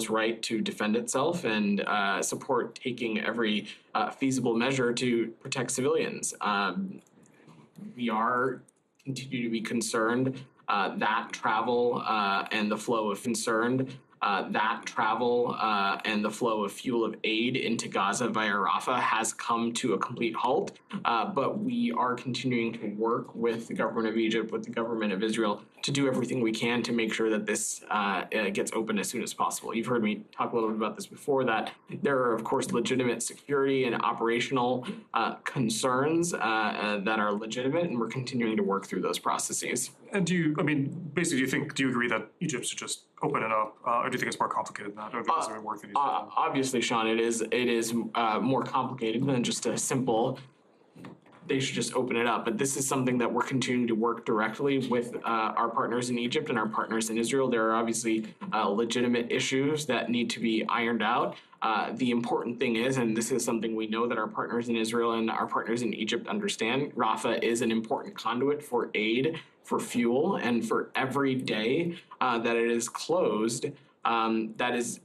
right to defend itself and support taking every feasible measure to protect civilians. We are continue to be concerned that travel and the flow of fuel of aid into Gaza via Rafah has come to a complete halt. But we are continuing to work with the government of Egypt, with the government of Israel, to do everything we can to make sure that this gets open as soon as possible. You've heard me talk a little bit about this before, that there are, of course, legitimate security and operational concerns that are legitimate, and we're continuing to work through those processes. And do you agree that Egypt should just open it up, or do you think it's more complicated than that? Or is there work that needs to be done? Obviously, Sean, it is more complicated than just a simple, they should just open it up. But this is something that we're continuing to work directly with our partners in Egypt and our partners in Israel. There are obviously legitimate issues that need to be ironed out. The important thing is, and this is something we know that our partners in Israel and our partners in Egypt understand, Rafah is an important conduit for aid, for fuel, and for every day that it is closed, that is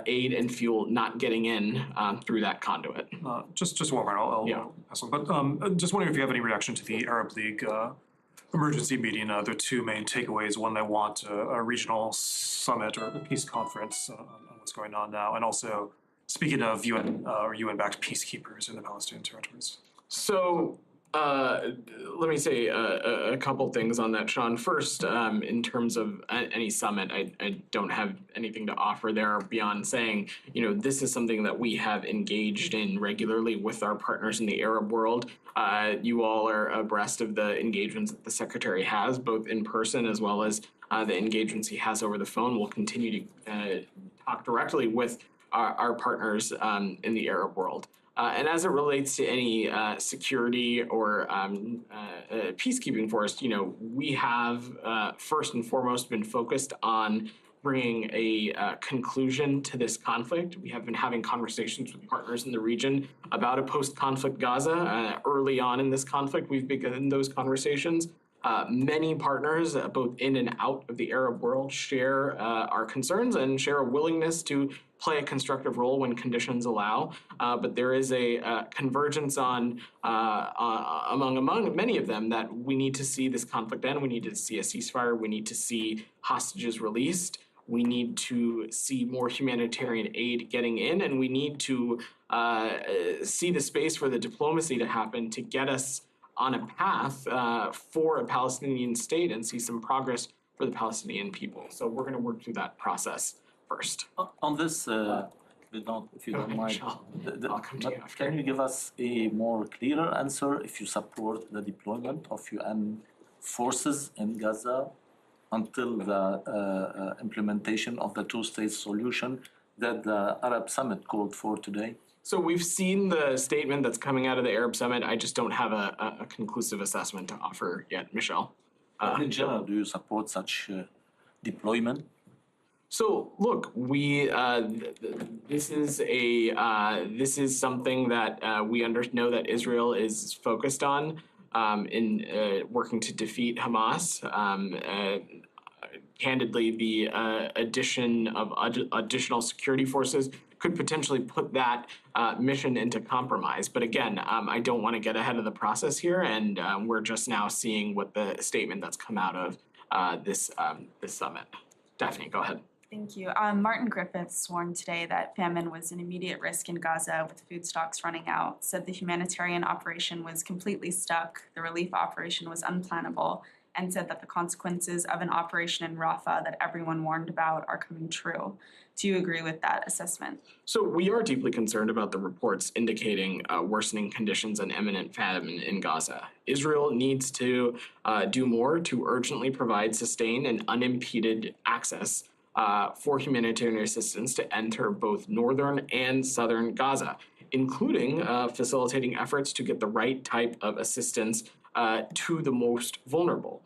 aid and fuel not getting in through that conduit. Just one more, I'll pass on. But just wondering if you have any reaction to the Arab League emergency meeting, their two main takeaways. One, they want a regional summit or a peace conference on what's going on now, and also speaking of UN or UN-backed peacekeepers in the Palestinian territories. So let me say a couple things on that, Sean. First, in terms of any summit, I don't have anything to offer there beyond saying, this is something that we have engaged in regularly with our partners in the Arab world. You all are abreast of the engagements that the Secretary has, both in person as well as the engagements he has over the phone. We'll continue to talk directly with our partners in the Arab world. And as it relates to any security or peacekeeping force, we have first and foremost been focused on bringing a conclusion to this conflict. We have been having conversations with partners in the region about a post-conflict Gaza. Early on in this conflict, we've begun those conversations. Many partners, both in and out of the Arab world, share our concerns and share a willingness to play a constructive role when conditions allow. But there is a convergence on among many of them that we need to see this conflict end. We need to see a ceasefire. We need to see hostages released. We need to see more humanitarian aid getting in, and we need to see the space for the diplomacy to happen to get us on a path for a Palestinian state and see some progress for the Palestinian people. So we're going to work through that process first. On this, Vedant, if you don't mind, can you give us a more clearer answer if you support the deployment of UN forces in Gaza until the implementation of the two-state solution that the Arab Summit called for today? So we've seen the statement that's coming out of the Arab Summit. I just don't have a conclusive assessment to offer yet, Michelle. In general, do you support such deployment? So look, we this is something that we know that Israel is focused on in working to defeat Hamas. Candidly, the addition of additional security forces could potentially put that mission into compromise. But again, I don't want to get ahead of the process here, and we're just now seeing what the statement that's come out of this summit. Daphne, go ahead. Thank you. Martin Griffiths warned today that famine was an immediate risk in Gaza with food stocks running out, said the humanitarian operation was completely stuck, the relief operation was unplannable, and said that the consequences of an operation in Rafah that everyone warned about are coming true. Do you agree with that assessment? So we are deeply concerned about the reports indicating worsening conditions and imminent famine in Gaza. Israel needs to do more to urgently provide sustained and unimpeded access for humanitarian assistance to enter both northern and southern Gaza, including facilitating efforts to get the right type of assistance to the most vulnerable.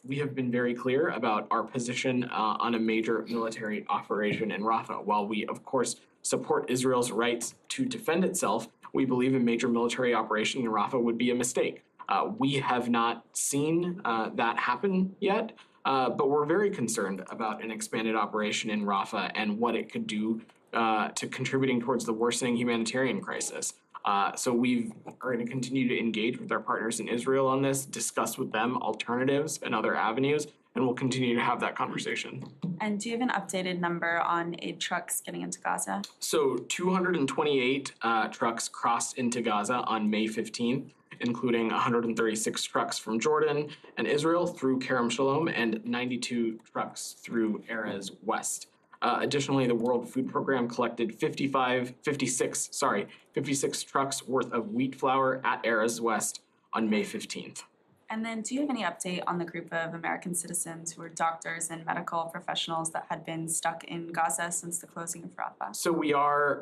We have been very clear about our position on a major military operation in Rafah. While we, of course, support Israel's rights to defend itself, we believe a major military operation in Rafah would be a mistake. We have not seen that happen yet. But we're very concerned about an expanded operation in Rafah and what it could do to contributing towards the worsening humanitarian crisis. So we are going to continue to engage with our partners in Israel on this, discuss with them alternatives and other avenues, and we'll continue to have that conversation. And do you have an updated number on aid trucks getting into Gaza? So 228 trucks crossed into Gaza on May 15th, including 136 trucks from Jordan and Israel through Kerem Shalom and 92 trucks through Erez West. Additionally, the World Food Program collected 56 trucks worth of wheat flour at Erez West on May 15th. And then do you have any update on the group of American citizens who were doctors and medical professionals that had been stuck in Gaza since the closing of Rafah? So we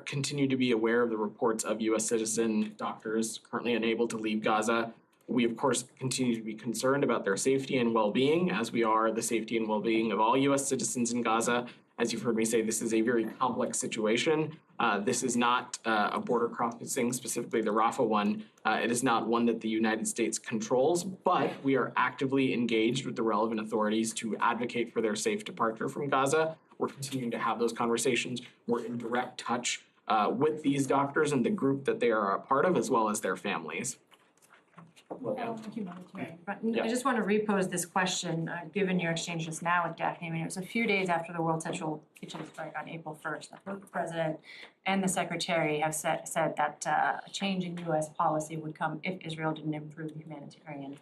continue to be aware of the reports of U.S. citizen doctors currently unable to leave Gaza. We, of course, continue to be concerned about their safety and well-being, as we are the safety and well-being of all U.S. citizens in Gaza. As you've heard me say, this is a very complex situation. This is not a border crossing, specifically the Rafah one. It is not one that the United States controls, but we are actively engaged with the relevant authorities to advocate for their safe departure from Gaza. We're continuing to have those conversations. We're in direct touch with these doctors and the group that they are a part of, as well as their families. Humanitarian front. Yeah. I just want to repose this question, given your exchange just now with Daphne. I mean, it was a few days after the World Central Kitchen strike on April 1st that both the president and the secretary have said that a change in U.S. policy would come if Israel didn't improve the humanitarian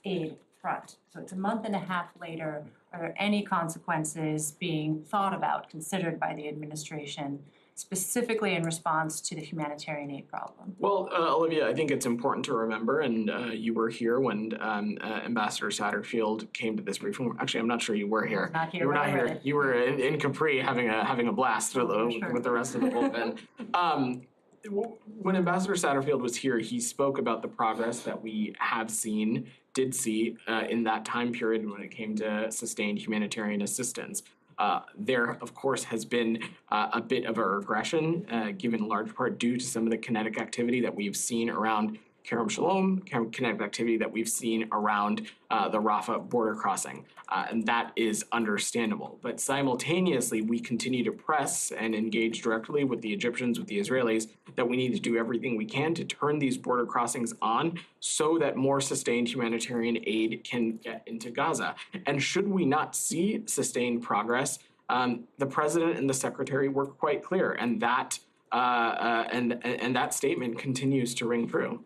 aid front. So it's a month and a half later. Are there any consequences being thought about, considered by the administration, specifically in response to the humanitarian aid problem? Well, Olivia, I think it's important to remember, and you were here when Ambassador Satterfield came to this briefing. Actually, I'm not sure you were here. Not here, You were but not I read here. it. You were in Capri having a blast Oh, for sure. with the rest of the bullpen. When Ambassador Satterfield was here, he spoke about the progress that we did see in that time period when it came to sustained humanitarian assistance. There, of course, has been a bit of a regression, given in large part due to some of the kinetic activity that we've seen around Kerem Shalom, kinetic activity that we've seen around the Rafah border crossing. And that is understandable. But simultaneously, we continue to press and engage directly with the Egyptians, with the Israelis, that we need to do everything we can to turn these border crossings on so that more sustained humanitarian aid can get into Gaza. And should we not see sustained progress, the president and the secretary were quite clear, and that statement continues to ring true.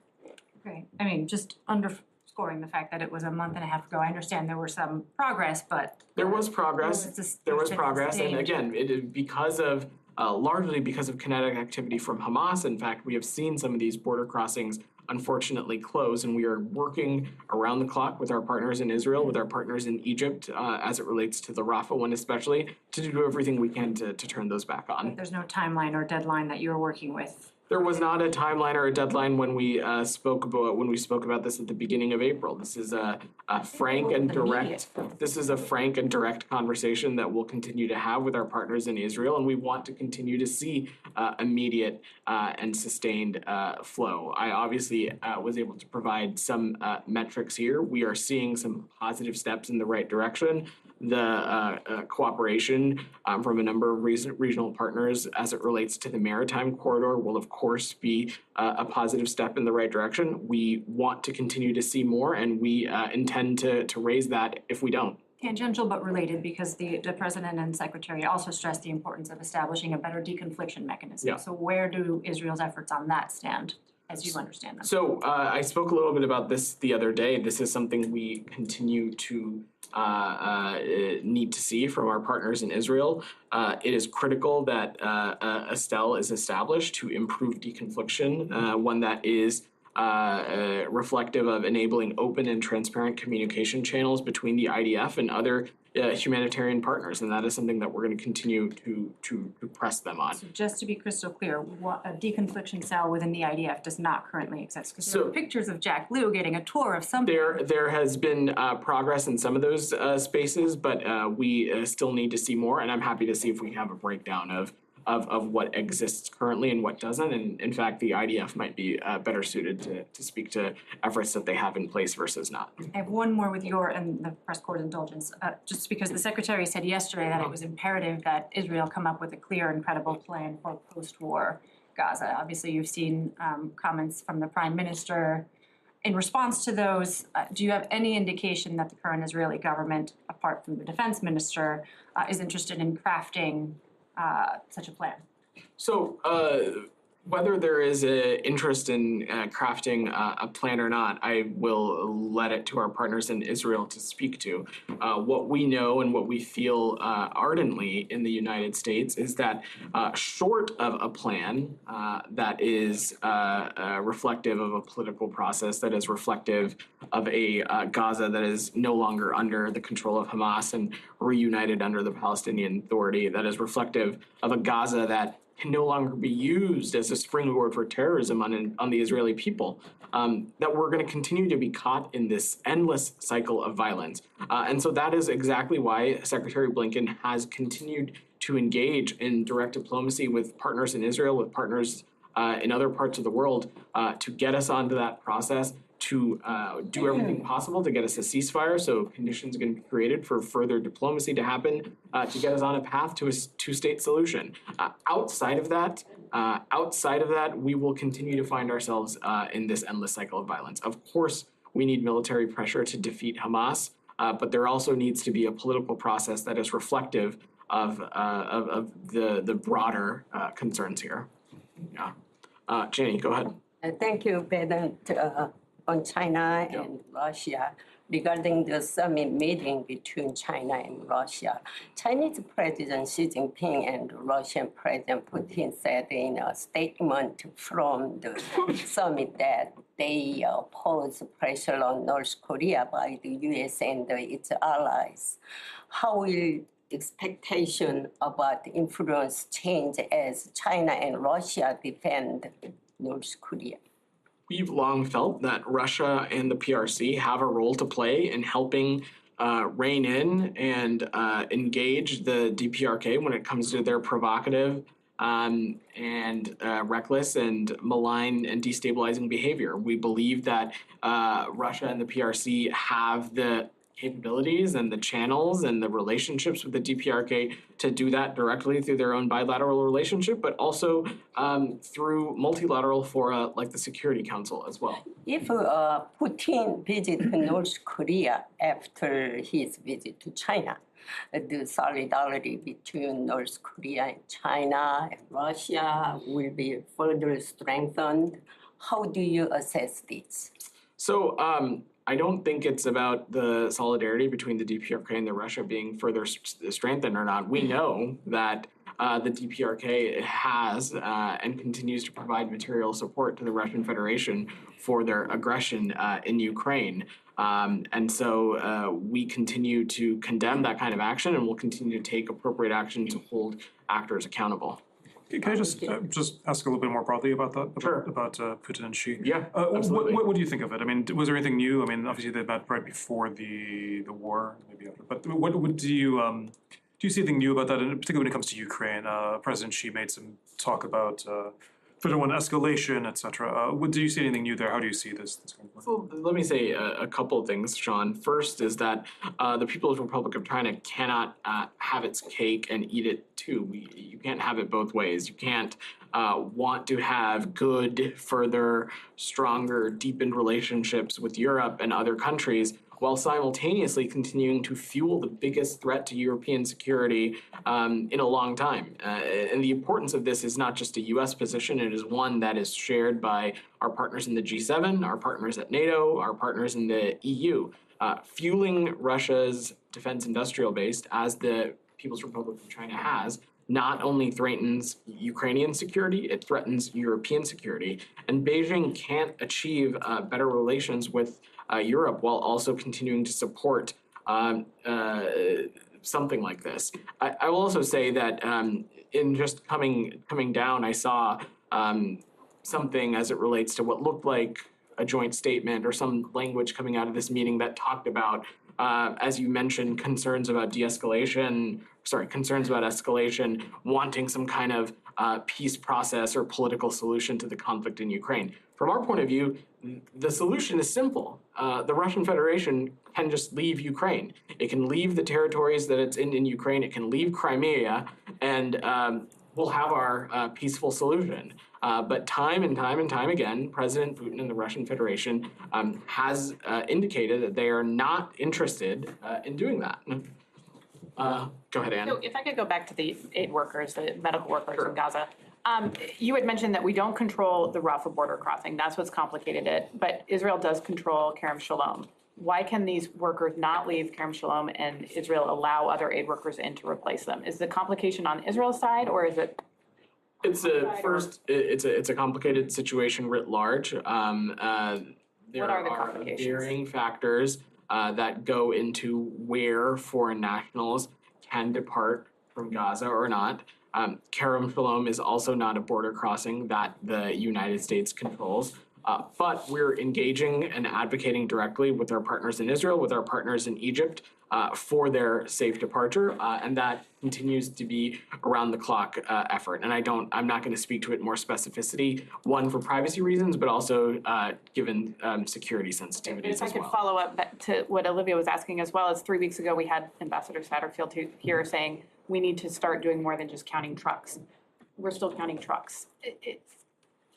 Great. I mean, just underscoring the fact that it was a month and a half ago. I understand there was some progress, but There was progress. There was progress, and sustained. again, it is because of largely because of kinetic activity from Hamas. In fact, we have seen some of these border crossings unfortunately close, and we are working around the clock with our partners in Israel, with our partners in Egypt, as it relates to the Rafah one especially, to do everything we can to turn those back on. There's no timeline or deadline that you're working with. There was not a timeline or a deadline when we spoke about this at the beginning of April. This is a frank and direct. This is a frank and direct conversation that we'll continue to have with our partners in Israel, and we want to continue to see immediate and sustained flow. I obviously was able to provide some metrics here. We are seeing some positive steps in the right direction. The cooperation from a number of regional partners as it relates to the maritime corridor will, of course, be a positive step in the right direction. We want to continue to see more, and we intend to raise that if we don't. Tangential but related, because the president and secretary also stressed the importance of establishing a better deconfliction mechanism. Yeah. So where do Israel's efforts on that stand, as you understand them? So I spoke a little bit about this the other day. This is something we continue to need to see from our partners in Israel. It is critical that Estelle is established to improve deconfliction, one that is reflective of enabling open and transparent communication channels between the IDF and other humanitarian partners, and that is something that we're going to continue to press them on. So just to be crystal clear, a deconfliction cell within the IDF does not currently exist, because there are pictures of Jack Lew getting a tour of something. There has been progress in some of those spaces, but we still need to see more, and I'm happy to see if we have a breakdown of of what exists currently and what doesn't. And in fact, the IDF might be better suited to speak to efforts that they have in place versus not. I have one more with your and the press corps indulgence, just because the secretary said yesterday that it was imperative that Israel come up with a clear and credible plan for post-war Gaza. Obviously, you've seen comments from the prime minister. In response to those, do you have any indication that the current Israeli government, apart from the defense minister, is interested in crafting such a plan? So whether there is an interest in crafting a plan or not, I will let it to our partners in Israel to speak to. What we know and what we feel ardently in the United States is that short of a plan that is reflective of a political process, that is reflective of a Gaza that is no longer under the control of Hamas and reunited under the Palestinian Authority, that is reflective of a Gaza that can no longer be used as a springboard for terrorism on the Israeli people, that we're going to continue to be caught in this endless cycle of violence. And so that is exactly why Secretary Blinken has continued to engage in direct diplomacy with partners in Israel, with partners in other parts of the world, to get us onto that process, to do everything possible to get us a ceasefire, so conditions are going to be created for further diplomacy to happen, to get us on a path to a two-state solution. Outside of that, we will continue to find ourselves in this endless cycle of violence. Of course, we need military pressure to defeat Hamas, but there also needs to be a political process that is reflective of the broader concerns here. Yeah, Jenny, go ahead. Thank you, Vedant. On China and Russia, regarding the summit meeting between China and Russia, Chinese President Xi Jinping and Russian President Putin said in a statement from the summit that they pose pressure on North Korea by the US and its allies. How will expectation about influence change as China and Russia defend North Korea? We've long felt that Russia and the PRC have a role to play in helping rein in and engage the DPRK when it comes to their provocative and reckless and malign and destabilizing behavior. We believe that Russia and the PRC have the capabilities and the channels and the relationships with the DPRK to do that directly through their own bilateral relationship, but also through multilateral fora like the Security Council as well. If Putin visits North Korea after his visit to China, the solidarity between North Korea and China and Russia will be further strengthened. How do you assess this? So I don't think it's about the solidarity between the DPRK and the Russia being further strengthened or not. We know that the DPRK has and continues to provide material support to the Russian Federation for their aggression in Ukraine. And so we continue to condemn that kind of action, and we'll continue to take appropriate action to hold actors accountable. Can I just ask a little bit more broadly about that? Sure. About Putin and Xi? Yeah, absolutely. What do you think of it? I mean, was there anything new? I mean, obviously they met right before the war, maybe after. But what do you see anything new about that? And particularly when it comes to Ukraine, President Xi made some talk about further one escalation, etc. Do you see anything new there? How do you see this going forward? So let me say a couple of things, Sean. First is that the People's Republic of China cannot have its cake and eat it too. You can't have it both ways. You can't want to have good, further, stronger, deepened relationships with Europe and other countries while simultaneously continuing to fuel the biggest threat to European security in a long time. And the importance of this is not just a U.S. position, it is one that is shared by our partners in the G7, our partners at NATO, our partners in the EU. Fueling Russia's defense industrial base, as the People's Republic of China has, not only threatens Ukrainian security, it threatens European security. And Beijing can't achieve better relations with Europe while also continuing to support something like this. I will also say that in just coming down, I saw something as it relates to what looked like a joint statement or some language coming out of this meeting that talked about as you mentioned, concerns about escalation, wanting some kind of peace process or political solution to the conflict in Ukraine. From our point of view, the solution is simple. The Russian Federation can just leave Ukraine. It can leave the territories that it's in Ukraine. It can leave Crimea, and we'll have our peaceful solution. But time and time again, President Putin and the Russian Federation has indicated that they are not interested in doing that. Go ahead, Anne. So if I could go back to the aid workers, the medical workers in Gaza. You had mentioned that we don't control the Rafah border crossing. That's what's complicated it. But Israel does control Kerem Shalom. Why can these workers not leave Kerem Shalom and Israel allow other aid workers in to replace them? Is the complication on Israel's side, or is it? It's a complicated situation writ large. There What are the are complications? varying factors that go into where foreign nationals can depart from Gaza or not. Kerem Shalom is also not a border crossing that the United States controls. But we're engaging and advocating directly with our partners in Israel, with our partners in Egypt, for their safe departure, and that continues to be around the clock effort. And I'm not going to speak to it in more specificity, one for privacy reasons, but also given security sensitivities If I as could well. follow up to what Olivia was asking as well, as 3 weeks ago, we had Ambassador Satterfield here saying we need to start doing more than just counting trucks. We're still counting trucks.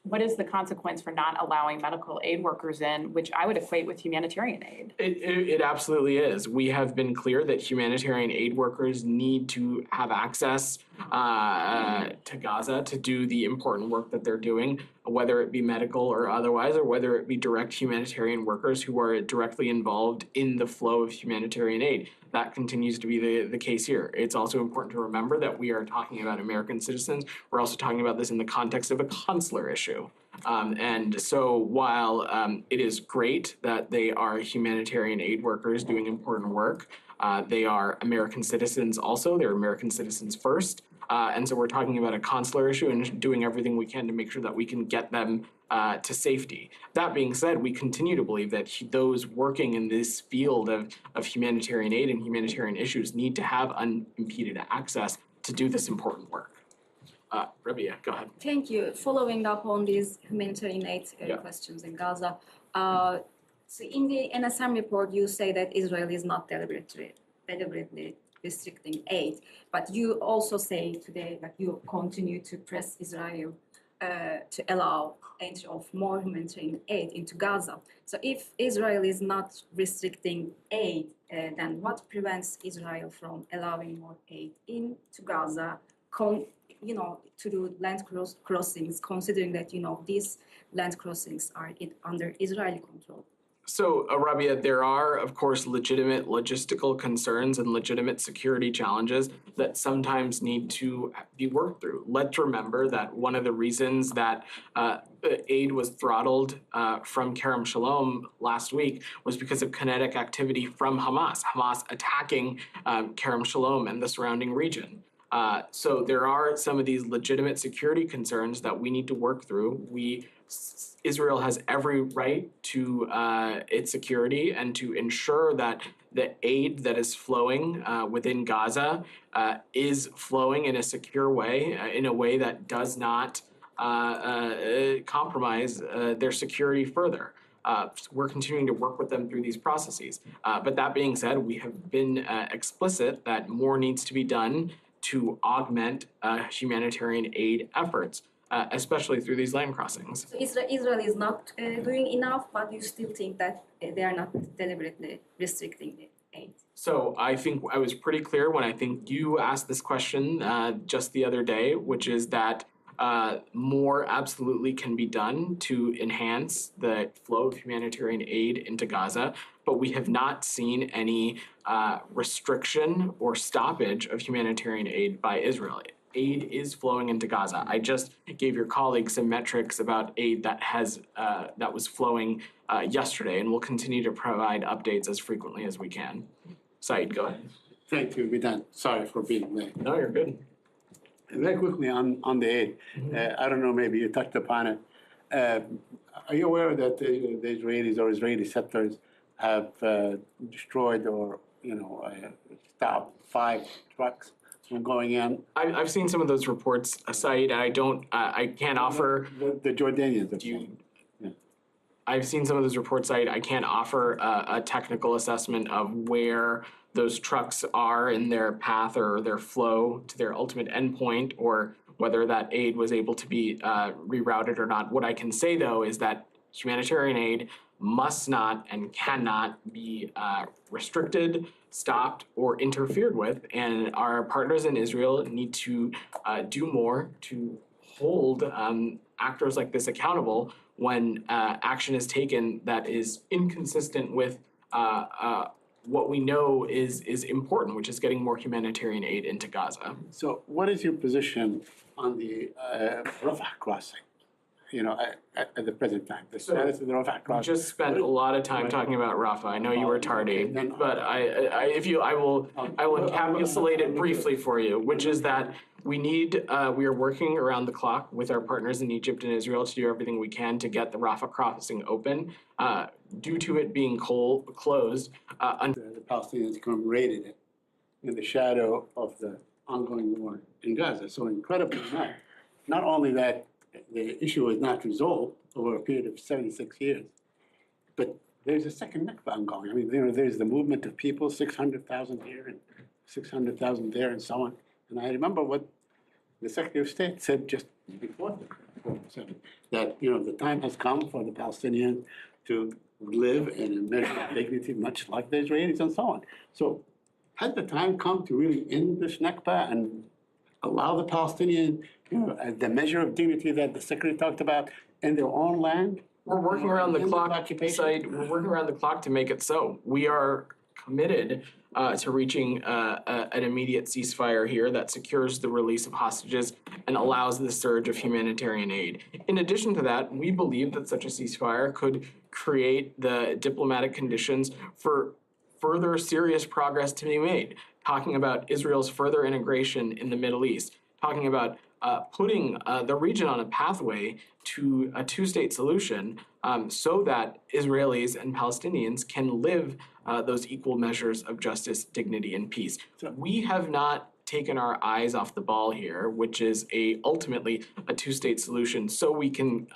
What is the consequence for not allowing medical aid workers in, which I would equate with humanitarian aid? It absolutely is. We have been clear that humanitarian aid workers need to have access to Gaza to do the important work that they're doing, whether it be medical or otherwise, or whether it be direct humanitarian workers who are directly involved in the flow of humanitarian aid. That continues to be the case here. It's also important to remember that we are talking about American citizens. We're also talking about this in the context of a consular issue. And so while it is great that they are humanitarian aid workers doing important work, they are American citizens also. They're American citizens first. And so we're talking about a consular issue and doing everything we can to make sure that we can get them to safety. That being said, we continue to believe that those working in this field of humanitarian aid and humanitarian issues need to have unimpeded access to do this important work. Rabia, go ahead. Thank you. Following up on these humanitarian aid questions in Gaza, so in the NSM report, you say that Israel is not deliberately restricting aid, but you also say today that you continue to press Israel to allow entry of more humanitarian aid into Gaza. So if Israel is not restricting aid, then what prevents Israel from allowing more aid into Gaza, to do land crossings, considering that, these land crossings are under Israeli control? So, Rabia, there are, of course, legitimate logistical concerns and legitimate security challenges that sometimes need to be worked through. Let's remember that one of the reasons that aid was throttled from Kerem Shalom last week was because of kinetic activity from Hamas attacking Kerem Shalom and the surrounding region. So there are some of these legitimate security concerns that we need to work through. Israel has every right to its security and to ensure that the aid that is flowing within Gaza is flowing in a secure way, in a way that does not compromise their security further. We're continuing to work with them through these processes. But that being said, we have been explicit that more needs to be done to augment humanitarian aid efforts, especially through these land crossings. So Israel is not doing enough, but you still think that they are not deliberately restricting the aid? So I think I was pretty clear when I think you asked this question just the other day, which is that more absolutely can be done to enhance the flow of humanitarian aid into Gaza, but we have not seen any restriction or stoppage of humanitarian aid by Israel. Aid is flowing into Gaza. I just gave your colleagues some metrics about aid that was flowing yesterday, and we'll continue to provide updates as frequently as we can. Saeed, go ahead. Thank you, Vedant. Sorry for being late. No, you're good. Very quickly on the aid, I don't know, maybe you touched upon it. Are you aware that the Israelis or Israeli settlers have destroyed or, stopped 5 trucks from going in. I've seen some of those reports, Said. I can't offer. The Jordanians. Do you? I've seen some of those reports. I can't offer a technical assessment of where those trucks are in their path or their flow to their ultimate endpoint, or whether that aid was able to be rerouted or not. What I can say, though, is that humanitarian aid must not and cannot be restricted, stopped, or interfered with. And our partners in Israel need to do more to hold actors like this accountable when action is taken that is inconsistent with what we know is important, which is getting more humanitarian aid into Gaza. So what is your position on the Rafah crossing? At the present time, the status of the Rafah We crossing. just spent a lot of time talking about Rafah. I know you were tardy, but I will encapsulate it briefly for you, which is that we are working around the clock with our partners in Egypt and Israel to do everything we can to get the Rafah crossing open. Due to it being closed, The Palestinians commemorated it in the shadow of the ongoing war in Gaza. So incredibly enough, not only that the issue was not resolved over a period of 76 years, but there's a second Nakba ongoing. I mean, there's the movement of people, 600,000 here and 600,000 there and so on. And I remember what the Secretary of State said just before that, the time has come for the Palestinians to live in a measure of dignity, much like the Israelis and so on. So has the time come to really end this Nakba and allow the Palestinians, the measure of dignity that the Secretary talked about in their own land? we're working around the In clock. occupation? Said, we're working around the clock to make it so. We are committed to reaching an immediate ceasefire here that secures the release of hostages and allows the surge of humanitarian aid. In addition to that, we believe that such a ceasefire could create the diplomatic conditions for further serious progress to be made, talking about Israel's further integration in the Middle East, talking about putting the region on a pathway to a two-state solution so that Israelis and Palestinians can live those equal measures of justice, dignity, and peace. We have not taken our eyes off the ball here, which is ultimately a two-state solution, so we can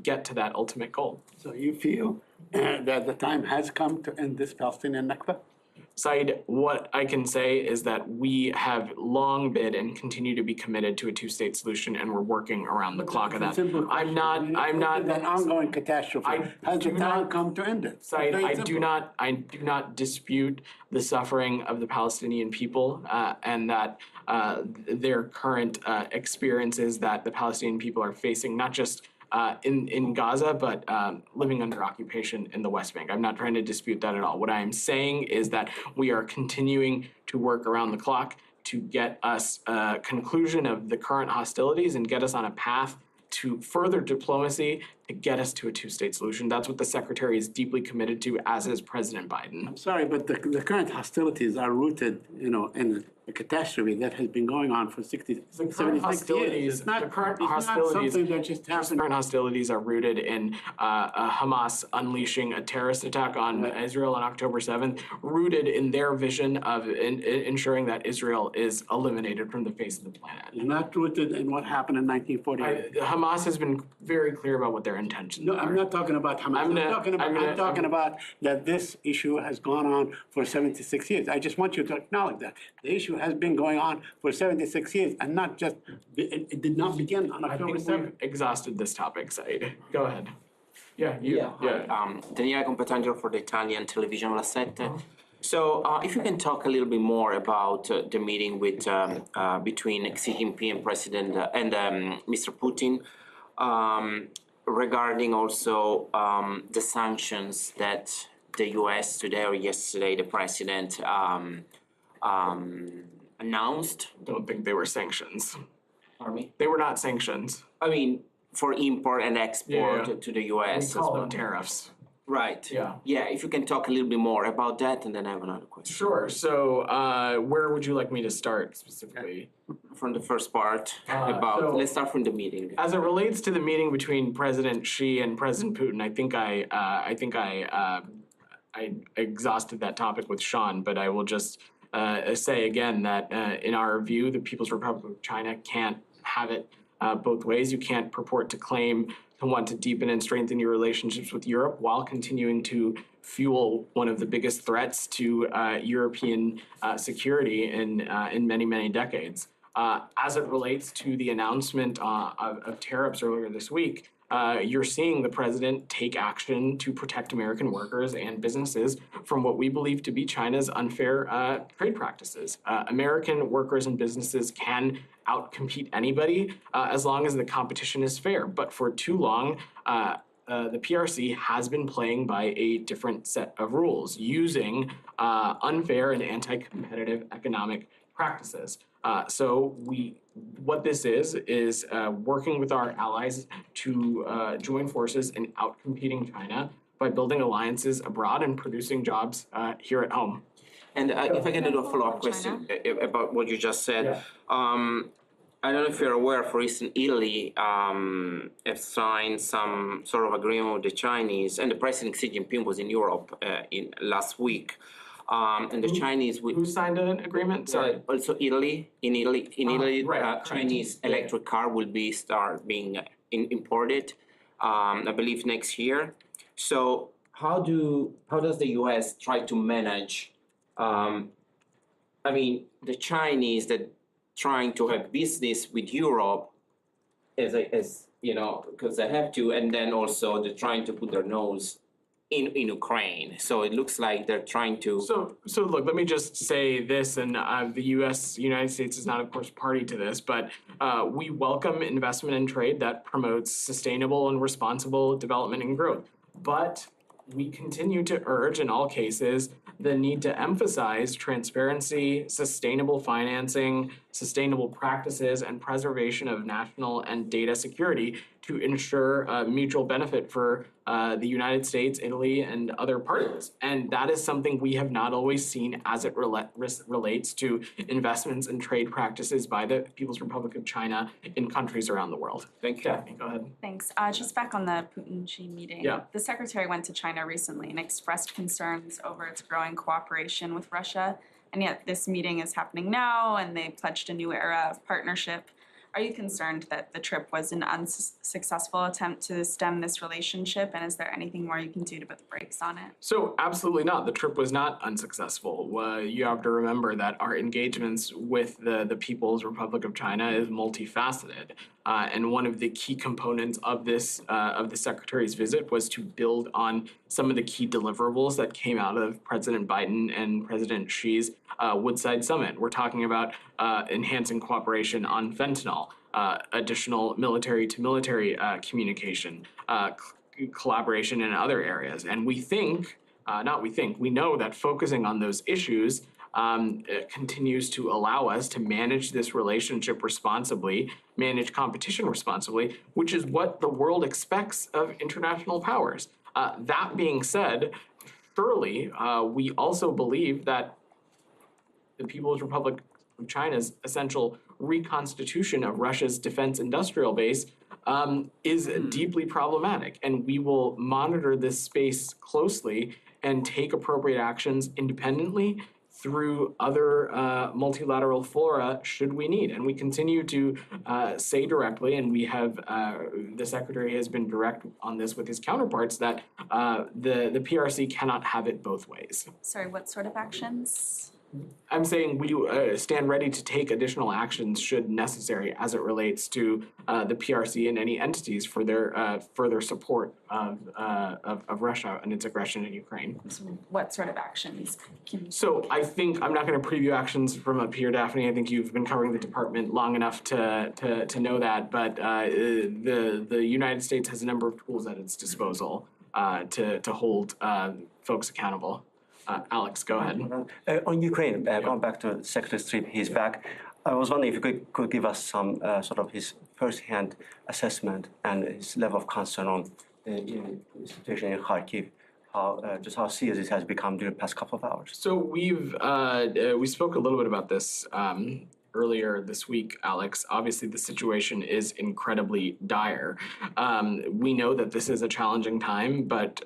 get to that ultimate goal. So you feel that the time has come to end this Palestinian Nakba? Said, what I can say is that we have long been and continue to be committed to a two-state solution, and we're working around the clock of that. I'm not. An ongoing catastrophe. Has the time come to end it? Said, I do not dispute the suffering of the Palestinian people and that their current experiences that the Palestinian people are facing, not just in Gaza, but living under occupation in the West Bank. I'm not trying to dispute that at all. What I am saying is that we are continuing to work around the clock to get us a conclusion of the current hostilities and get us on a path to further diplomacy to get us to a two-state solution. That's what the Secretary is deeply committed to, as is President Biden. I'm sorry, but the current hostilities are rooted, in a catastrophe that has been going on for 76 years. It's not something that just happened. Current hostilities are rooted in Hamas unleashing a terrorist attack on Israel on October 7th, rooted in their vision of ensuring that Israel is eliminated from the face of the planet. It's not rooted in what happened in 1948. Hamas has been very clear about what their intentions No, are. I'm not talking about Hamas. I'm talking about that this issue has gone on for 76 years. I just want you to acknowledge that. The issue has been going on for 76 years and not just, it did not begin on I October think 7th. we've exhausted this topic, Said. Go ahead. Yeah, Daniele Competangelo for the Italian television La Sette. So if you can talk a little bit more about the meeting with between Xi Jinping and Mr. Putin, regarding also the sanctions that the US today or yesterday, the president announced. Don't think they were sanctions. Pardon me? They were not sanctions. I mean, for import and export Yeah. to the We US as call well. them tariffs. Right. Yeah. Yeah, if you can talk a little bit more about that, and then I have another question. Sure. So, where would you like me to start specifically? From the first part so- let's start from the meeting. As it relates to the meeting between President Xi and President Putin, I think I I exhausted that topic with Sean, but I will just say again that in our view, the People's Republic of China can't have it both ways. You can't purport to claim to want to deepen and strengthen your relationships with Europe while continuing to fuel one of the biggest threats to European security in many, many decades. As it relates to the announcement of tariffs earlier this week, you're seeing the president take action to protect American workers and businesses from what we believe to be China's unfair trade practices. American workers and businesses can outcompete anybody as long as the competition is fair. But for too long, the PRC has been playing by a different set of rules, using unfair and anti-competitive economic practices. What this is working with our allies to join forces in outcompeting China by building alliances abroad and producing jobs here at home. And if I can do a follow-up question about what you just said. I don't know if you're aware, for instance, Italy have signed some sort of agreement with the Chinese, and the President Xi Jinping was in Europe last week. And the Chinese... Who signed an agreement? Sorry. Also Italy. In Italy, right. Chinese electric car will start being imported, I believe, next year. So how does the U.S. try to manage, the Chinese that trying to have business with Europe as you know, because they have to, and then also they're trying to put their nose in Ukraine. So it looks like they're trying to... So look, let me just say this, and the United States is not, of course, party to this, but we welcome investment and trade that promotes sustainable and responsible development and growth. But we continue to urge, in all cases, the need to emphasize transparency, sustainable financing, sustainable practices, and preservation of national and data security to ensure mutual benefit for the United States, Italy, and other partners. And that is something we have not always seen as it relates to investments and trade practices by the People's Republic of China in countries around the world. Thank you. Daphne, go ahead. Thanks. Just back on the Putin-Xi meeting. Yeah. The secretary went to China recently and expressed concerns over its growing cooperation with Russia. And yet this meeting is happening now, and they pledged a new era of partnership. Are you concerned that the trip was an unsuccessful attempt to stem this relationship? And is there anything more you can do to put the brakes on it? So absolutely not. The trip was not unsuccessful. You have to remember that our engagements with the People's Republic of China is multifaceted. And one of the key components of this of the Secretary's visit was to build on some of the key deliverables that came out of President Biden and President Xi's Woodside Summit. We're talking about enhancing cooperation on fentanyl, additional military-to-military communication, collaboration in other areas. And we know that focusing on those issues continues to allow us to manage this relationship responsibly, manage competition responsibly, which is what the world expects of international powers. That being said, surely we also believe that the People's Republic of China's essential reconstitution of Russia's defense industrial base is deeply problematic, and we will monitor this space closely and take appropriate actions independently through other multilateral fora should we need. And we continue to say directly, and we have, the Secretary has been direct on this with his counterparts, that the PRC cannot have it both ways. Sorry, what sort of actions? I'm saying we stand ready to take additional actions should necessary as it relates to the PRC and any entities for their further support of Russia and its aggression in Ukraine. So what sort of actions can you? So I think I'm not going to preview actions from up here, Daphne. I think you've been covering the department long enough to know that. But the United States has a number of tools at its disposal to hold folks accountable. Alex, go ahead. On Ukraine, going back to Secretary's trip, he's back. I was wondering if you could give us some sort of his first-hand assessment and his level of concern on the situation in Kharkiv, how serious it has become during the past couple of hours. So we spoke a little bit about this earlier this week, Alex, obviously the situation is incredibly dire. We know that this is a challenging time, but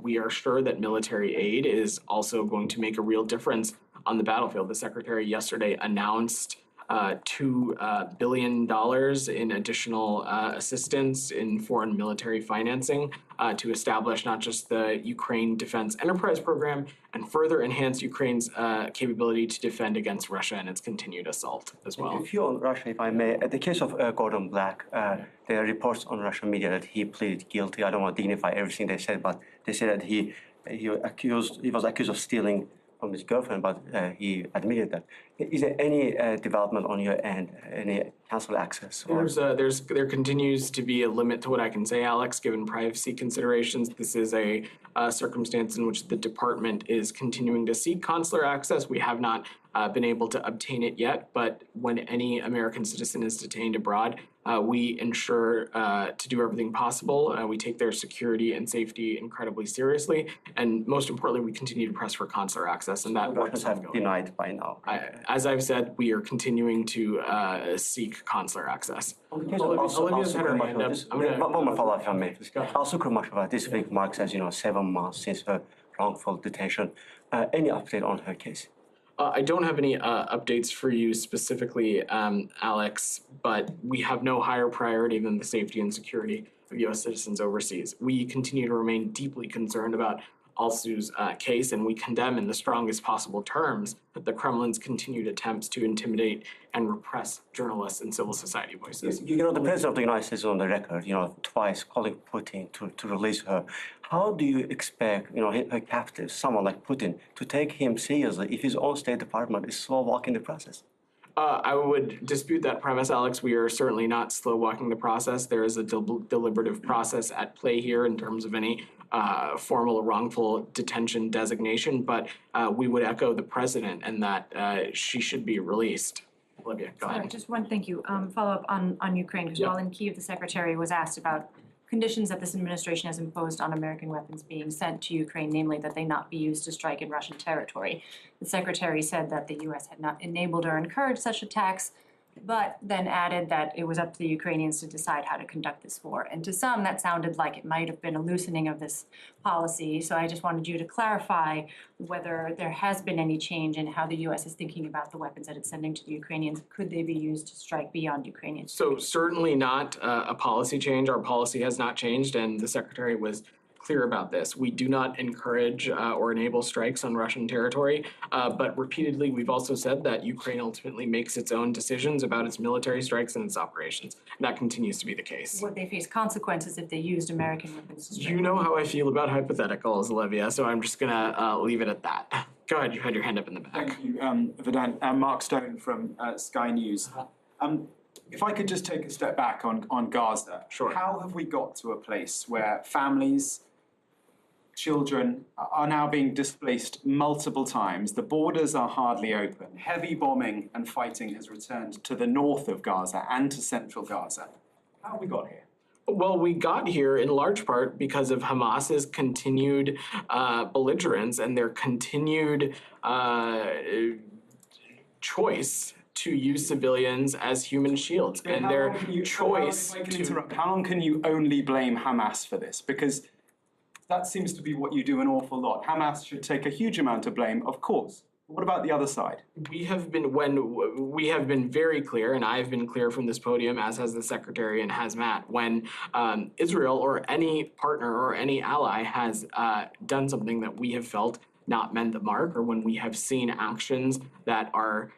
we are sure that military aid is also going to make a real difference on the battlefield. The Secretary yesterday announced $2 billion in additional assistance in foreign military financing to establish not just the Ukraine Defense Enterprise Program and further enhance Ukraine's capability to defend against Russia and its continued assault as well. If you on Russia, if I may, at the case of Gordon Black, there are reports on Russian media that he pleaded guilty. I don't want to dignify everything they said, but they said that he was accused of stealing from his girlfriend, but he admitted that. Is there any development on your end, any council access? Or? There continues to be a limit to what I can say, Alex, given privacy considerations. This is a circumstance in which the department is continuing to seek consular access. We have not been able to obtain it yet, but when any American citizen is detained abroad, we ensure to do everything possible. We take their security and safety incredibly seriously, and most importantly, we continue to press for consular access, and that work is have ongoing. denied by now. As I've said, we are continuing to seek consular access. Olivia's had her hand up. One more follow-up, if I may. Go. Also, Kurmashova, this week marks, as you know, 7 months since her wrongful detention. Any update on her case? I don't have any updates for you specifically, Alex, but we have no higher priority than the safety and security of U.S. citizens overseas. We continue to remain deeply concerned about Alsu's case, and we condemn in the strongest possible terms the Kremlin's continued attempts to intimidate and repress journalists and civil society voices. You know, the President of the United States is on the record, twice calling Putin to release her. How do you expect, her captives, someone like Putin, to take him seriously if his own State Department is slow walking the process? I would dispute that premise, Alex. We are certainly not slow walking the process. There is a deliberative process at play here in terms of any formal or wrongful detention designation, but we would echo the president and that she should be released. Olivia, go ahead. Just one thank you. Follow up on Ukraine, because while in Kyiv, the Secretary was asked about conditions that this administration has imposed on American weapons being sent to Ukraine, namely that they not be used to strike in Russian territory. The Secretary said that the U.S. had not enabled or encouraged such attacks, but then added that it was up to the Ukrainians to decide how to conduct this war. And to some, that sounded like it might have been a loosening of this policy. So I just wanted you to clarify whether there has been any change in how the U.S. is thinking about the weapons that it's sending to the Ukrainians. Could they be used to strike beyond Ukrainians? So certainly not a policy change. Our policy has not changed, and the Secretary was clear about this. We do not encourage or enable strikes on Russian territory, but repeatedly we've also said that Ukraine ultimately makes its own decisions about its military strikes and its operations. And that continues to be the case. Would they face consequences if they used American weapons to strike? You know how I feel about hypotheticals, Olivia, so I'm just gonna leave it at that. Go ahead, you had your hand up in the back. Thank you, Vedant. Mark Stone from Sky News. If I could just take a step back on Gaza. Sure. How have we got to a place where families, children are now being displaced multiple times? The borders are hardly open. Heavy bombing and fighting has returned to the north of Gaza and to central Gaza. How have we got here? Well, we got here in large part because of Hamas's continued belligerence and their continued choice to use civilians as human shields, and their choice How long can you only blame Hamas for this? Because that seems to be what you do an awful lot. Hamas should take a huge amount of blame, of course. But what about the other side? We have been very clear, and I have been clear from this podium, as has the Secretary and has Matt, when Israel or any partner or any ally has done something that we have felt not meant the mark, or when we have seen actions that are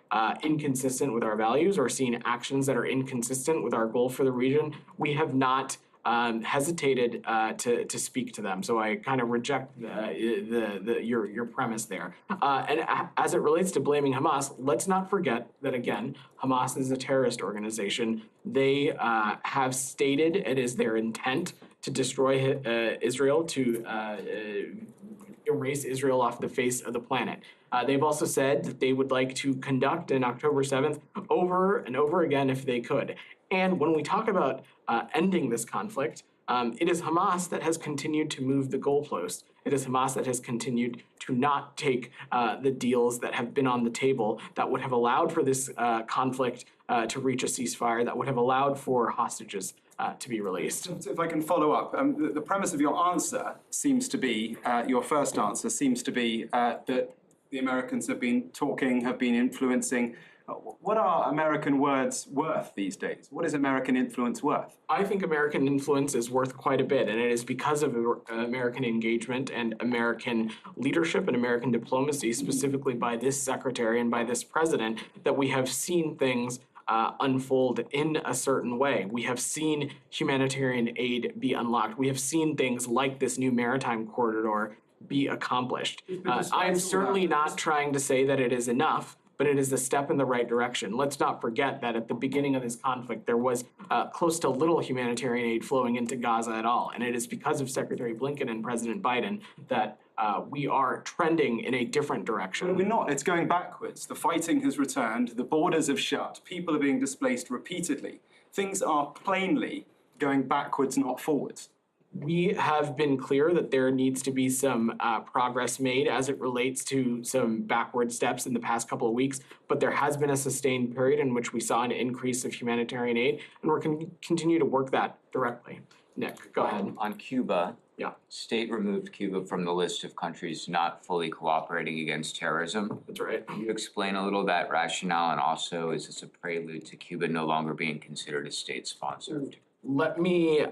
inconsistent with our values, or seen actions that are inconsistent with our goal for the region, we have not hesitated to speak to them. So I kind of reject your premise there. And as it relates to blaming Hamas, let's not forget that, again, Hamas is a terrorist organization. They have stated it is their intent to destroy Israel, to erase Israel off the face of the planet. They've also said that they would like to conduct an October 7th over and over again if they could. And when we talk about ending this conflict, It is Hamas that has continued to move the goalpost. It is Hamas that has continued to not take the deals that have been on the table that would have allowed for this conflict to reach a ceasefire, that would have allowed for hostages to be released. So if I can follow up, the premise of your answer seems to be, your first answer seems to be that the Americans have been talking, have been influencing. What are American words worth these days? What is American influence worth? I think American influence is worth quite a bit, and it is because of American engagement and American leadership and American diplomacy, specifically by this secretary and by this president, that we have seen things unfold in a certain way. We have seen humanitarian aid be unlocked. We have seen things like this new maritime corridor be accomplished. I'm certainly not trying to say that it is enough, but it is a step in the right direction. Let's not forget that at the beginning of this conflict, there was close to little humanitarian aid flowing into Gaza at all. And it is because of Secretary Blinken and President Biden that we are trending in a different direction. But we're not. It's going backwards. The fighting has returned. The borders have shut. People are being displaced repeatedly. Things are plainly going backwards, not forwards. We have been clear that there needs to be some progress made as it relates to some backward steps in the past couple of weeks, but there has been a sustained period in which we saw an increase of humanitarian aid, and we're going to continue to work that directly. Nick, go ahead. On Cuba, Yeah. state removed Cuba from the list of countries not fully cooperating against terrorism. That's right. Can you explain a little that rationale, and also is this a prelude to Cuba no longer being considered a state sponsor? Let me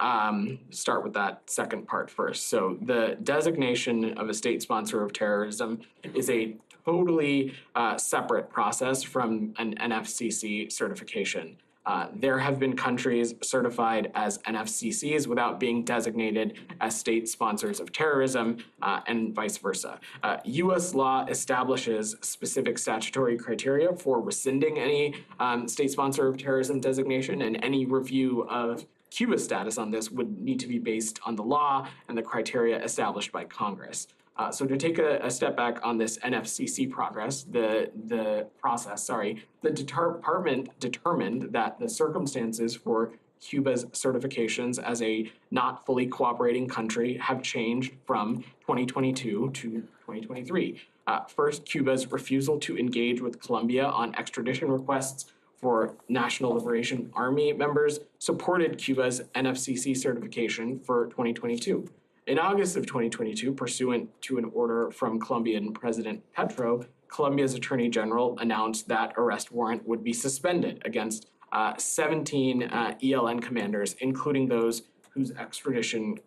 start with that second part first. So the designation of a state sponsor of terrorism is a totally separate process from an NFCC certification. There have been countries certified as NFCCs without being designated as state sponsors of terrorism, and vice versa. U.S. law establishes specific statutory criteria for rescinding any state sponsor of terrorism designation, and any review of Cuba's status on this would need to be based on the law and the criteria established by Congress. So to take a step back on this NFCC process, the department determined that the circumstances for Cuba's certifications as a not fully cooperating country have changed from 2022 to 2023. First, Cuba's refusal to engage with Colombia on extradition requests for National Liberation Army members supported Cuba's NFCC certification for 2022. In August of 2022, pursuant to an order from Colombian President Petro, Colombia's Attorney General announced that arrest warrant would be suspended against 17 ELN commanders, including those whose extradition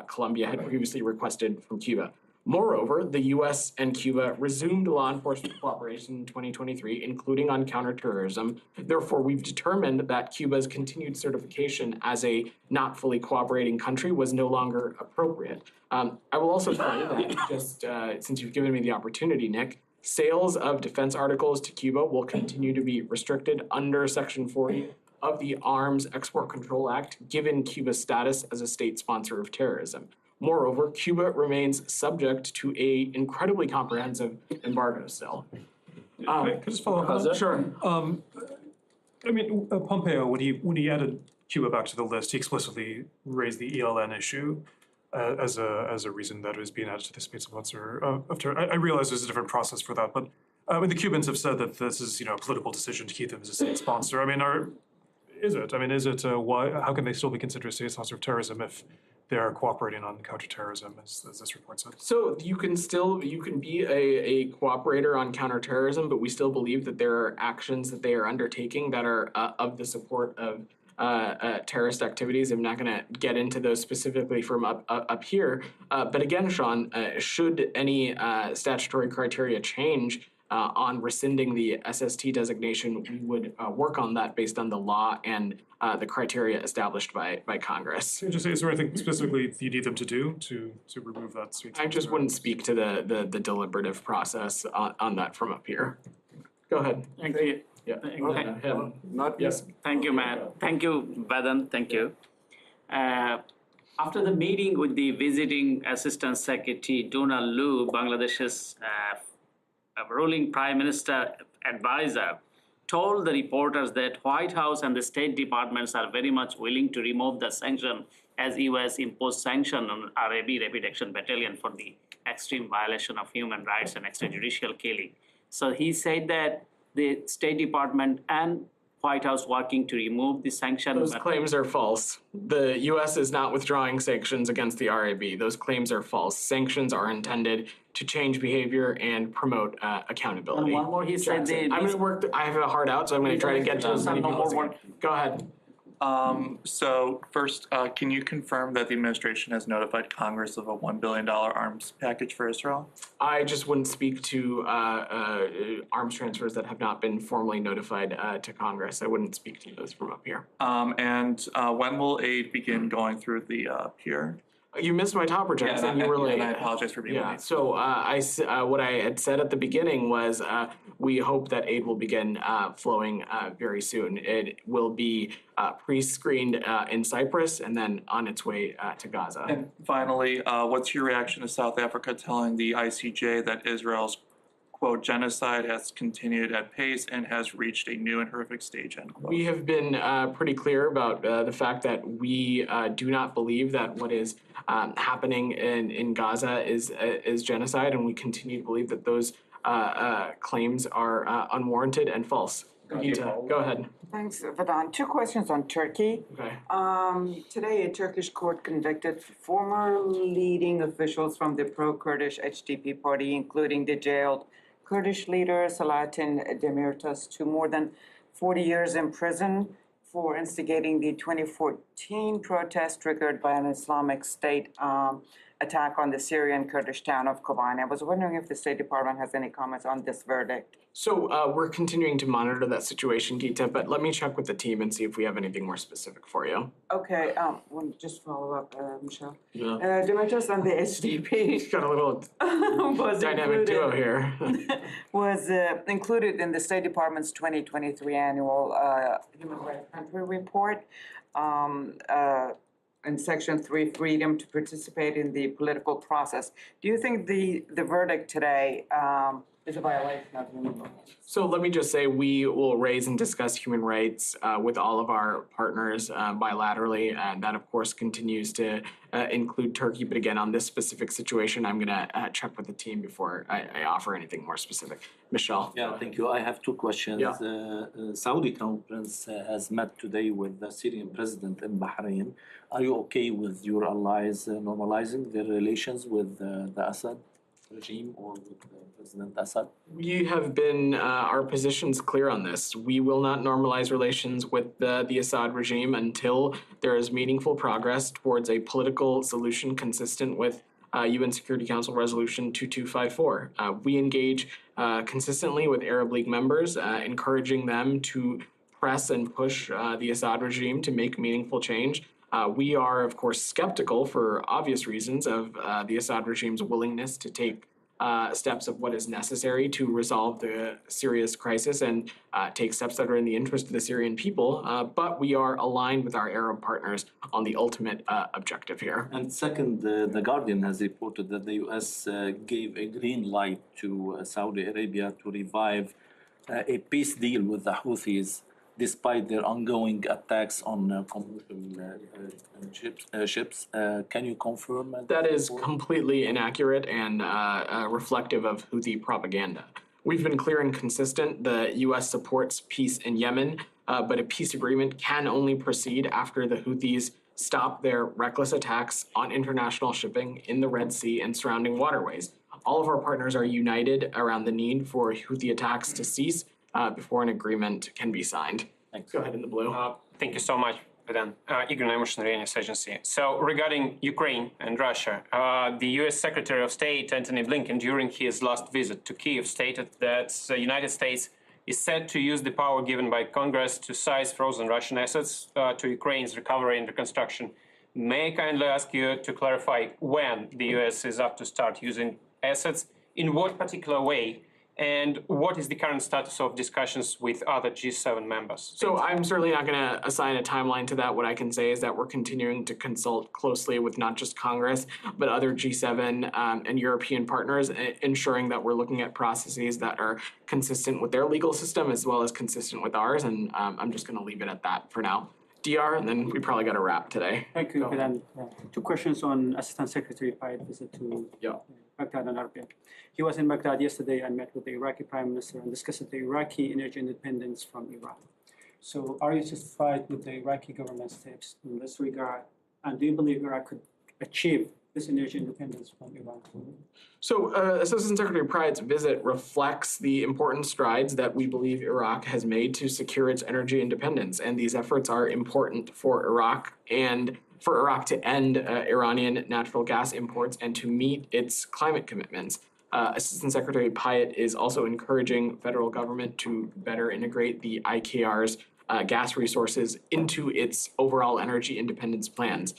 Colombia had previously requested from Cuba. Moreover, the U.S. and Cuba resumed law enforcement cooperation in 2023, including on counterterrorism. Therefore, we've determined that Cuba's continued certification as a not fully cooperating country was no longer appropriate. I will also tell you that, just since you've given me the opportunity, Nick, sales of defense articles to Cuba will continue to be restricted under Section 40 of the Arms Export Control Act, given Cuba's status as a state sponsor of terrorism. Moreover, Cuba remains subject to an incredibly comprehensive embargo still. Can I just follow up on that? Sure. I mean, Pompeo, when he added Cuba back to the list, he explicitly raised the ELN issue as a reason that it was being added to the state sponsor of terror. I realize there's a different process for that, but the Cubans have said that this is, a political decision to keep them as a state sponsor. I mean, is it why? How can they still be considered a state sponsor of terrorism if they are cooperating on counterterrorism, as this report said? So you can be a cooperator on counterterrorism, but we still believe that there are actions that they are undertaking that are of the support of terrorist activities. I'm not going to get into those specifically from up here. But again, Sean, should any statutory criteria change on rescinding the SST designation, we would work on that based on the law and the criteria established by Congress. Just is there anything specifically you need them to do to remove that state sponsor? I just wouldn't speak to the deliberative process on that from up here. Go ahead. Thank you. Yeah. Yes. Thank you, Matt. Thank you, Vedant. Thank you. After the meeting with the visiting Assistant Secretary Donald Lu, Bangladesh's ruling Prime Minister advisor told the reporters that White House and the State Departments are very much willing to remove the sanction as US imposed sanction on Arabi Rapid Action Battalion for the extreme violation of human rights and extrajudicial killing. So he said that the State Department and White House working to remove the sanction. Those claims are false. The US is not withdrawing sanctions against the RAB. Those claims are false. Sanctions are intended to change behavior and promote accountability. And one more, he said Jackson, I'm gonna work, I have a hard out, so I'm gonna try to get to as many people as I can. Go ahead. So first, can you confirm that the administration has notified Congress of a $1 billion arms package for Israel? I just wouldn't speak to arms transfers that have not been formally notified to Congress. I wouldn't speak to those from up here. And when will aid begin going through the pier? You missed my top Jackson. You were late. And I apologize for being late. So what I had said at the beginning was we hope that aid will begin flowing very soon. It will be pre-screened in Cyprus and then on its way to Gaza. And finally, what's your reaction to South Africa telling the ICJ that Israel's quote, genocide has continued at pace and has reached a new and horrific stage, end quote? We have been pretty clear about the fact that we do not believe that what is happening in Gaza is genocide, and we continue to believe that those claims are unwarranted and false. Go ahead. Thanks, Vedant. Two questions on Turkey. Okay. Today, a Turkish court convicted former leading officials from the pro-Kurdish HDP party, including the jailed Kurdish leader Selahattin Demirtas, to more than 40 years in prison for instigating the 2014 protest triggered by an Islamic State attack on the Syrian Kurdish town of Kobane. I was wondering if the State Department has any comments on this verdict. So we're continuing to monitor that situation, Geeta, but let me check with the team and see if we have anything more specific for you. Okay, just follow up, Michelle. Yeah. Demirtas and the HDP Got a little dynamic duo here. was included in the State Department's 2023 annual Human Rights Country Report. In Section 3, freedom to participate in the political process. Do you think the verdict today is a violation of human rights? So let me just say we will raise and discuss human rights with all of our partners bilaterally, and that of course continues to include Turkey. But again, on this specific situation, I'm going to check with the team before I offer anything more specific. Michelle. Yeah, thank you. I have two questions. Yeah. Saudi Crown Prince has met today with the Syrian president in Bahrain. Are you okay with your allies normalizing their relations with the Assad regime or with President Assad? We have been, our position's clear on this. We will not normalize relations with the Assad regime until there is meaningful progress towards a political solution consistent with UN Security Council Resolution 2254. We engage consistently with Arab League members, encouraging them to press and push the Assad regime to make meaningful change. We are, of course, skeptical for obvious reasons of the Assad regime's willingness to take steps of what is necessary to resolve the Syria's crisis and take steps that are in the interest of the Syrian people. But we are aligned with our Arab partners on the ultimate objective here. And second, The Guardian has reported that the U.S. Gave a green light to Saudi Arabia to revive a peace deal with the Houthis, despite their ongoing attacks on commercial ships. Can you confirm that? That is completely inaccurate and reflective of Houthi propaganda. We've been clear and consistent. The U.S. supports peace in Yemen, but a peace agreement can only proceed after the Houthis stop their reckless attacks on international shipping in the Red Sea and surrounding waterways. All of our partners are united around the need for Houthi attacks to cease before an agreement can be signed. Thanks. Go ahead in the blue. Thank you so much, Vedant. Igor Nemush, News Agency. So regarding Ukraine and Russia, the U.S. Secretary of State Antony Blinken, during his last visit to Kyiv, stated that the United States is set to use the power given by Congress to seize frozen Russian assets to Ukraine's recovery and reconstruction. May I kindly ask you to clarify when the U.S. is up to start using assets, in what particular way, And what is the current status of discussions with other G7 members? So I'm certainly not going to assign a timeline to that. What I can say is that we're continuing to consult closely with not just Congress, but other G7 and European partners, ensuring that we're looking at processes that are consistent with their legal system as well as consistent with ours. And I'm just going to leave it at that for now. DR, and then we probably got to wrap today. Thank you, Vedant. Two questions on Assistant Secretary Payet's visit to Baghdad and Erbil. He was in Baghdad yesterday and met with the Iraqi Prime Minister and discussed the Iraqi energy independence from Iran. So are you satisfied with the Iraqi government steps in this regard? And do you believe Iraq could achieve this energy independence from Iran? So Assistant Secretary Pyatt's visit reflects the important strides that we believe Iraq has made to secure its energy independence. And these efforts are important for Iraq and for Iraq to end Iranian natural gas imports and to meet its climate commitments. Assistant Secretary Pyatt is also encouraging federal government to better integrate the IKR's gas resources into its overall energy independence plans.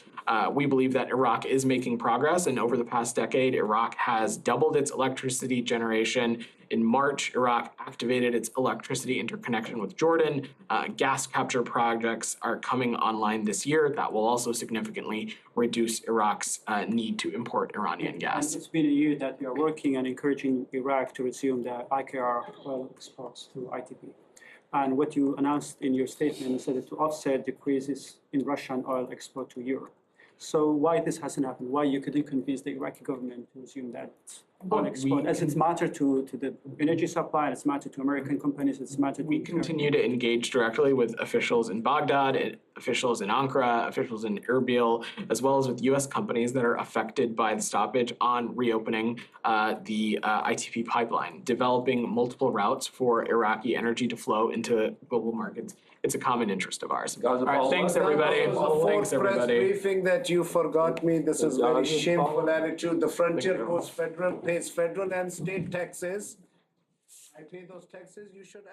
We believe that Iraq is making progress, and over the past decade, Iraq has doubled its electricity generation. In March, Iraq activated its electricity interconnection with Jordan. Gas capture projects are coming online this year that will also significantly reduce Iraq's need to import Iranian gas. And it's been a year that we are working and encouraging Iraq to resume the IKR oil exports to ITP. And what you announced in your statement is that to offset decreases in Russian oil export to Europe. So why this hasn't happened? Why you couldn't convince the Iraqi government to resume that oil export? As it's matter to the energy supply, and it's matter to American companies, it's matter to... We continue to engage directly with officials in Baghdad, officials in Ankara, officials in Erbil, as well as with U.S. companies that are affected by the stoppage on reopening the ITP pipeline, developing multiple routes for Iraqi energy to flow into global markets. It's a common interest of ours. All right, thanks everybody. Thanks everybody. Briefing that you forgot me. This is very shameful attitude. The frontier goes federal, pays federal and state taxes. I pay those taxes. You should.